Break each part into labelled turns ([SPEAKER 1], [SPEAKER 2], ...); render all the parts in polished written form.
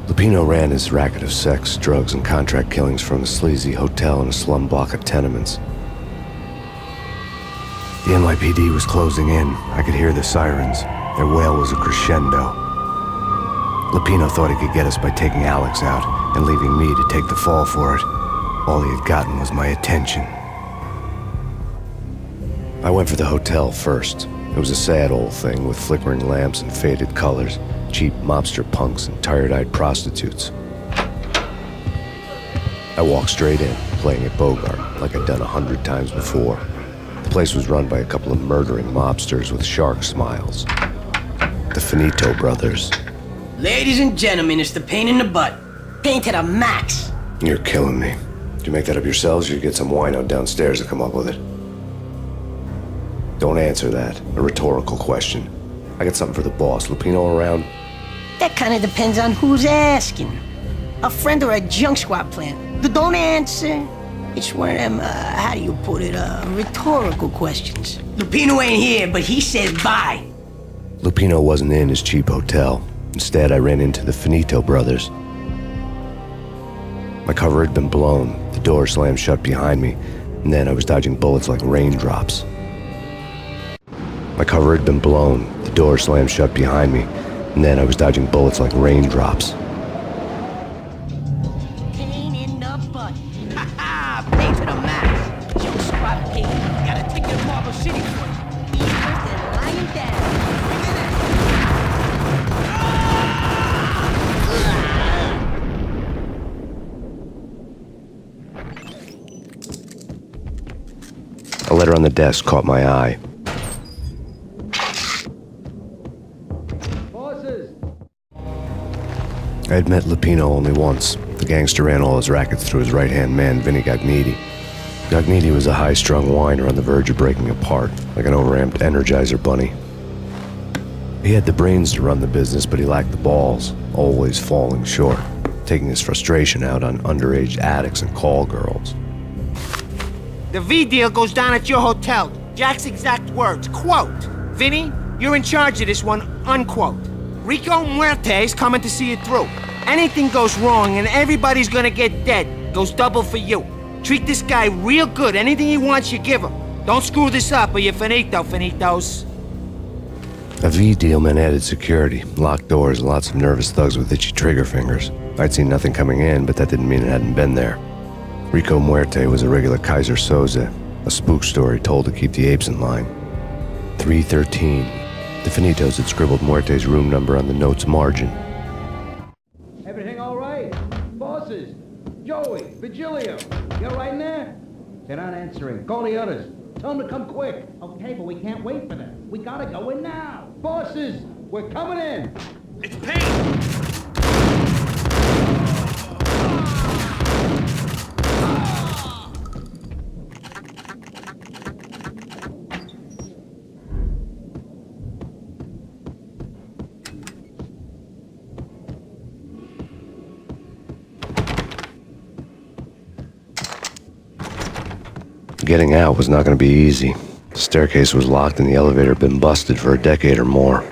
[SPEAKER 1] Lupino ran his racket of sex, drugs, and contract killings from a sleazy hotel in a slum block of tenements. The NYPD was closing in. I could hear the sirens. Their wail was a crescendo. Lupino thought he could get us by taking Alex out and leaving me to take the fall for it. All he had gotten was my attention. I went for the hotel first. It was a sad old thing with flickering lamps and faded colors, cheap mobster punks and tired-eyed prostitutes. I walked straight in, playing at Bogart, like I'd done 100 times before. The place was run by a couple of murdering mobsters with shark smiles. The Finito brothers.
[SPEAKER 2] Ladies and gentlemen, it's the pain in the butt. Pain to the max.
[SPEAKER 1] You're killing me. Did you make that up yourselves, or you get some wino downstairs to come up with it? Don't answer that. A rhetorical question. I got something for the boss. Lupino around?
[SPEAKER 2] That kind of depends on who's asking. A friend or a junk squad plan. But don't answer. It's one of them, how do you put it, rhetorical questions. Lupino ain't here, but he said bye.
[SPEAKER 1] Lupino wasn't in his cheap hotel. Instead, I ran into the Finito brothers. My cover had been blown. The door slammed shut behind me, and then I was dodging bullets like raindrops. My cover had been blown. The door slammed shut behind me, and then I was dodging bullets like raindrops.
[SPEAKER 2] Pain in the butt. Ha ha! Pain to the max. Junk squad pain. Gotta take your Marble City foot. Eat first and lying down.
[SPEAKER 1] A letter on the desk caught my eye. I had met Lupino only once. The gangster ran all his rackets through his right-hand man, Vinny Gognitti. Gognitti was a high-strung whiner on the verge of breaking apart, like an overamped Energizer bunny. He had the brains to run the business, but he lacked the balls, always falling short, taking his frustration out on underage addicts and call girls.
[SPEAKER 3] The V deal goes down at your hotel. Jack's exact words, quote, "Vinny, you're in charge of this one," unquote. Rico Muerte's coming to see it through. Anything goes wrong and everybody's gonna get dead. Goes double for you. Treat this guy real good. Anything he wants, you give him. Don't screw this up or you're finito, finitos.
[SPEAKER 1] A V deal meant added security, locked doors, and lots of nervous thugs with itchy trigger fingers. I'd seen nothing coming in, but that didn't mean it hadn't been there. Rico Muerte was a regular Kaiser Soze, a spook story told to keep the apes in line. 313. The Finitos had scribbled Muerte's room number on the note's margin.
[SPEAKER 4] Everything all right? Bosses? Joey? Vigilio? You all right in there? They're not answering. Call the others. Tell them to come quick. Okay, but we can't wait for them. We gotta go in now. Bosses, we're coming in.
[SPEAKER 5] It's Payne!
[SPEAKER 1] Getting out was not going to be easy. The staircase was locked and the elevator had been busted for a decade or more.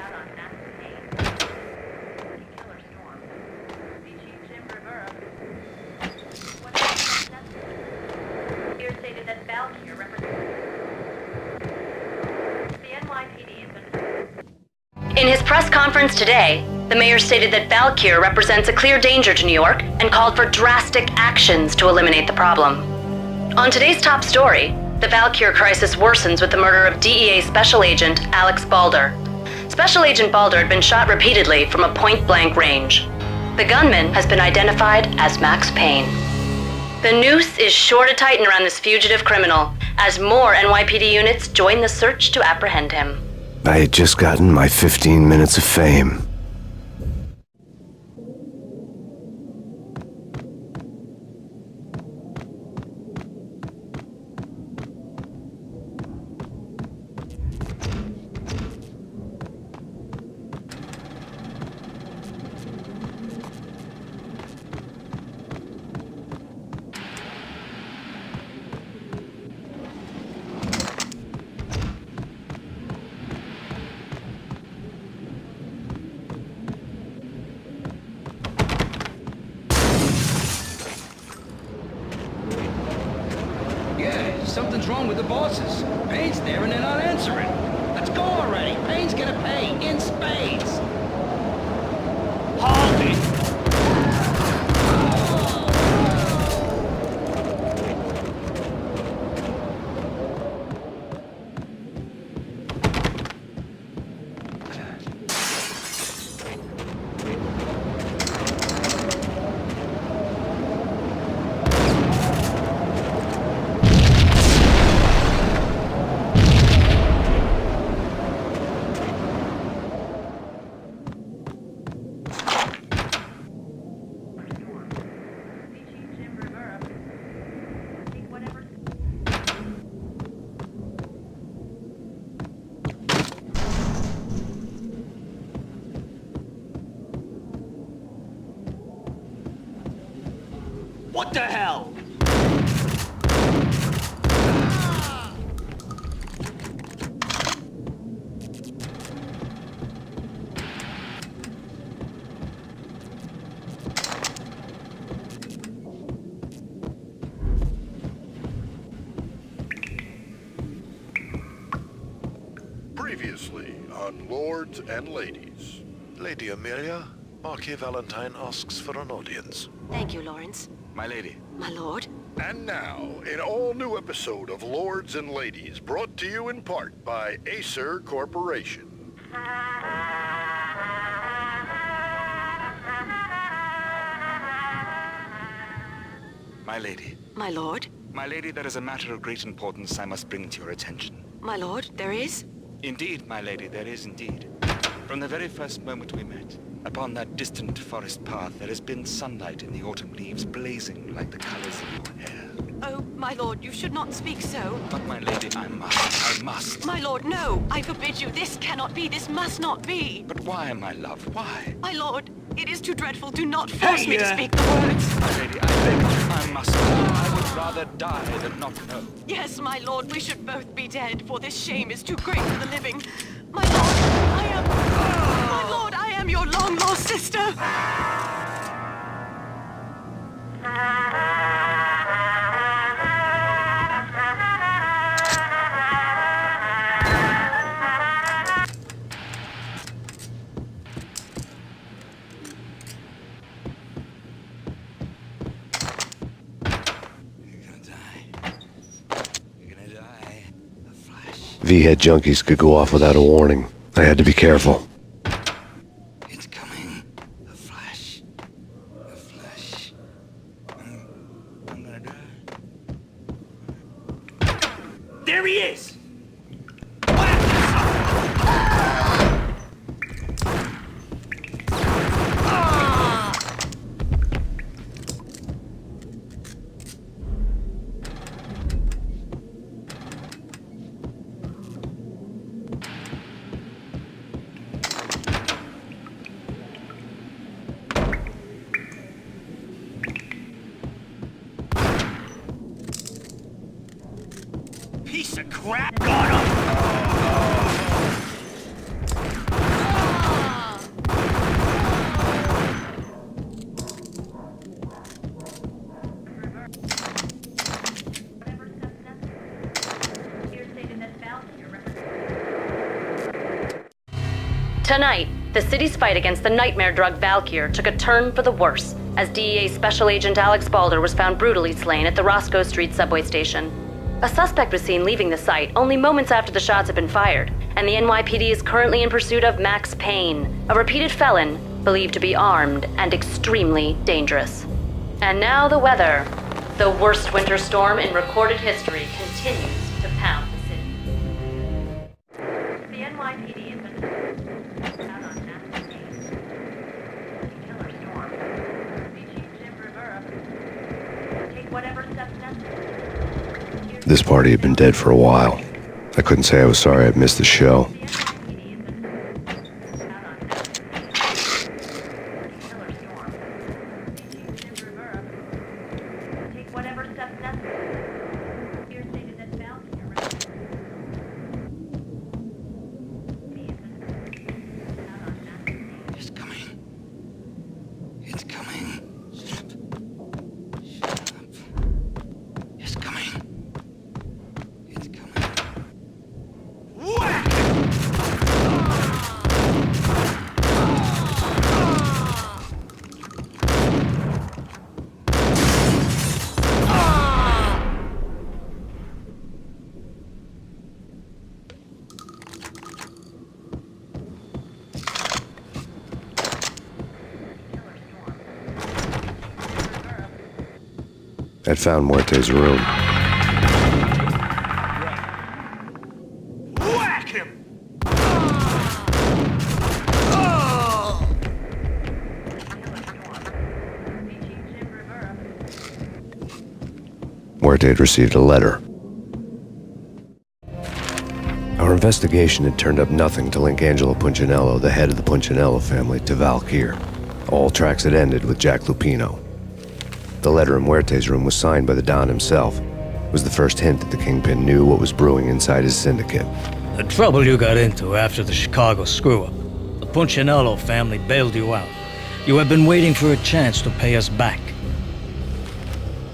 [SPEAKER 6] In his press conference today, the mayor stated that Valkyr represents a clear danger to New York and called for drastic actions to eliminate the problem. On today's top story, the Valkyr crisis worsens with the murder of DEA Special Agent Alex Balder. Special Agent Balder had been shot repeatedly from a point-blank range. The gunman has been identified as Max Payne. The noose is sure to tighten around this fugitive criminal as more NYPD units join the search to apprehend him.
[SPEAKER 1] I had just gotten my 15 minutes of fame.
[SPEAKER 4] Something's wrong with the bosses. Payne's there and they're not answering. Let's go already. Payne's gonna pay in spades.
[SPEAKER 3] Hold it! What the hell?
[SPEAKER 5] Previously on Lords and Ladies.
[SPEAKER 7] Lady Amelia, Marquis Valentine asks for an audience.
[SPEAKER 8] Thank you, Lawrence.
[SPEAKER 7] My lady.
[SPEAKER 8] My lord.
[SPEAKER 5] And now, an all-new episode of Lords and Ladies, brought to you in part by Acer Corporation.
[SPEAKER 7] My lady.
[SPEAKER 8] My lord.
[SPEAKER 7] My lady, there is a matter of great importance I must bring to your attention.
[SPEAKER 8] My lord, there is?
[SPEAKER 7] Indeed, my lady, there is indeed. From the very first moment we met, upon that distant forest path, there has been sunlight in the autumn leaves blazing like the colors of your hair.
[SPEAKER 8] Oh, my lord, you should not speak so.
[SPEAKER 7] But my lady, I must.
[SPEAKER 8] My lord, no! I forbid you. This cannot be. This must not be.
[SPEAKER 7] But why, my love, why?
[SPEAKER 8] My lord, it is too dreadful. Do not force me to
[SPEAKER 3] Hey,
[SPEAKER 8] speak the words.
[SPEAKER 7] My lady, I beg you, I must know. I would rather die than not know.
[SPEAKER 8] Yes, my lord, we should both be dead, for this shame is too great for the living. My lord, I am... My lord, I am your long-lost sister.
[SPEAKER 1] V-head junkies could go off without a warning. I had to be careful.
[SPEAKER 7] It's coming. A flash. A flash. I'm gonna die.
[SPEAKER 3] There he is! Piece of crap, got him!
[SPEAKER 6] Tonight, the city's fight against the nightmare drug Valkyr took a turn for the worse, as DEA Special Agent Alex Balder was found brutally slain at the Roscoe Street subway station. A suspect was seen leaving the site only moments after the shots had been fired, and the NYPD is currently in pursuit of Max Payne, a repeated felon believed to be armed and extremely dangerous. And now the weather. The worst winter storm in recorded history continues to pound the city. The NYPD has been out on Max Payne. Killer storm. Jim Rivera. Take whatever steps necessary.
[SPEAKER 1] This party had been dead for a while. I couldn't say I was sorry I'd missed the show.
[SPEAKER 7] It's coming. It's coming. Shut up. Shut up. It's coming.
[SPEAKER 1] I'd found Muerte's room.
[SPEAKER 3] Whack him!
[SPEAKER 1] Muerte had received a letter. Our investigation had turned up nothing to link Angelo Punchinello, the head of the Punchinello family, to Valkyr. All tracks had ended with Jack Lupino. The letter in Muerte's room was signed by the Don himself. It was the first hint that the Kingpin knew what was brewing inside his syndicate.
[SPEAKER 9] The trouble you got into after the Chicago screw-up. The Punchinello family bailed you out. You have been waiting for a chance to pay us back.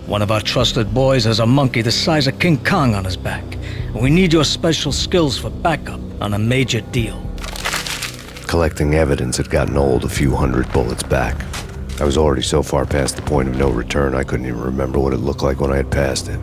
[SPEAKER 9] One of our trusted boys has a monkey the size of King Kong on his back. And we need your special skills for backup on a major deal.
[SPEAKER 1] Collecting evidence had gotten old a few hundred bullets back. I was already so far past the point of no return I couldn't even remember what it looked like when I had passed it.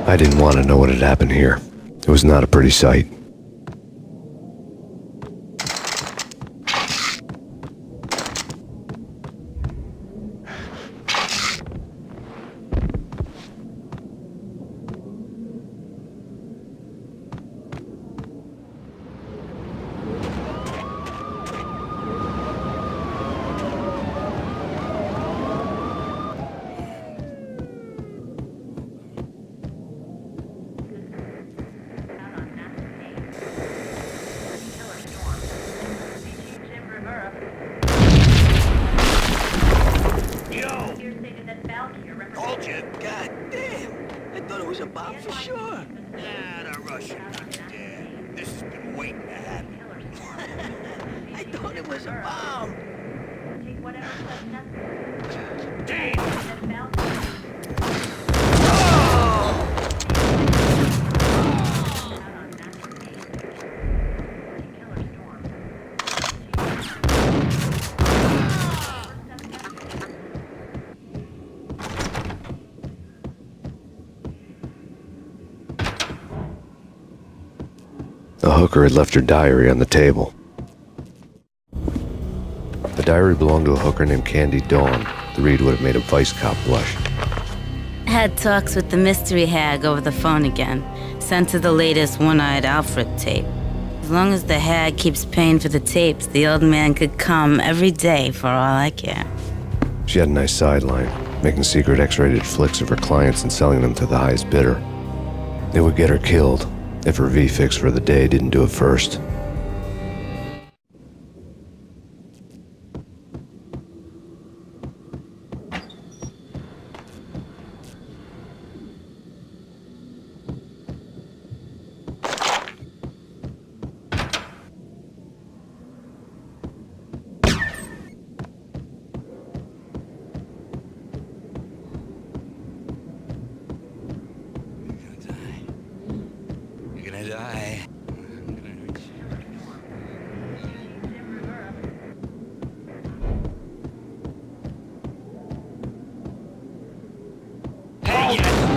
[SPEAKER 1] I didn't want to know what had happened here. It was not a pretty sight. The hooker had left her diary on the table. The diary belonged to a hooker named Candy Dawn. The read would have made a vice cop blush.
[SPEAKER 10] Had talks with the mystery hag over the phone again. Sent her the latest One-Eyed Alfred tape. As long as the hag keeps paying for the tapes, the old man could come every day for all I care.
[SPEAKER 1] She had a nice sideline, making secret X-rated flicks of her clients and selling them to the highest bidder. It would get her killed if her V-fix for the day didn't do it first.
[SPEAKER 3] Hey,